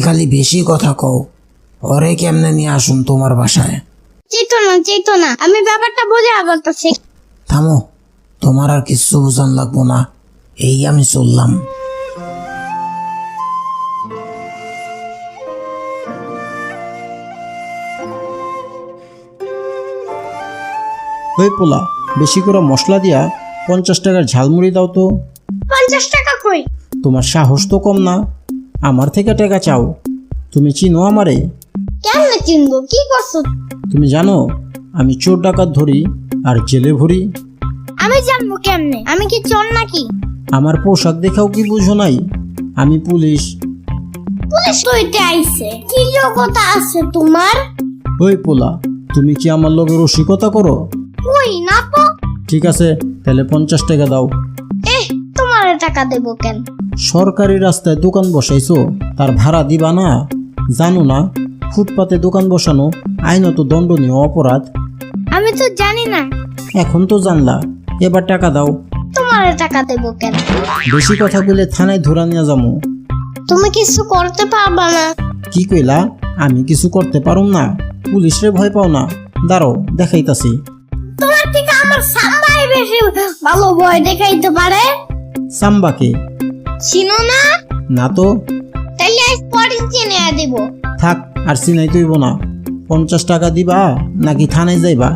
খালি বেশি কথা কও। ওরে কেমনে নিয়ে আসুন তোমার বাসায়? চেতো না, আমি ব্যাপারটা বুঝে বলতেছি। থামো, তোমার আর কিছু বুঝান লাগবো না, এই আমি চললাম। ওই পোলা, বেশি করে মশলা দিয়া 50 টাকার ঝালমুড়ি দাও তো। 50 টাকা কই? তোমার সাহস তো কম না, আমার থেকে টাকা চাও। তুমি চিনো আমারে? কেমনে চিনবো? কি করছো? তুমি জানো আমি চোর ডাকাত ধরি আর জেলে ভরি? আমি জানবো কেমনে? আমি কি চোর নাকি? আমার পোশাক দেখাও কি বুঝো নাই? আমি পুলিশ। পুলিশ কইতে আইছে? কি যোগ্যতা আছে তোমার? ওই পোলা, তুমি কি আমার লগে রসিকতা করো? কই না তো। ঠিক আছে, তাহলে 50 টাকা দাও। তোমার টাকা দেবো কেন? সরকারি রাস্তায় দোকান বসাইছো, তার ভাড়া দিবা না? জানো না ফুটপাতে দোকান বসানো আইনত দণ্ডনীয় অপরাধ? আমি তো জানি না। এখন তো জানলা, এবার টাকা দাও। তোমার টাকা দেবো কেন? বেশি কথা বলে থানায় ধরা নিয়ে যাবো। তুমি কিছু করতে পারবা না। কি কইলা? আমি কিছু করতে পারুম না? পুলিশরে ভয় পাও না? দাঁড়াও, দেখাইতাছি। তোমার থেকে আমার সাম্বাই বেশি ভালো ভয় দেখাইতে পারে। সাম্বাকে চিনো না? না তো। তাইলে আজ পরে চিনে দেব। থাক, আর চিনাই তৈব না। 50 টাকা দিবা নাকি থানায় যাইবা?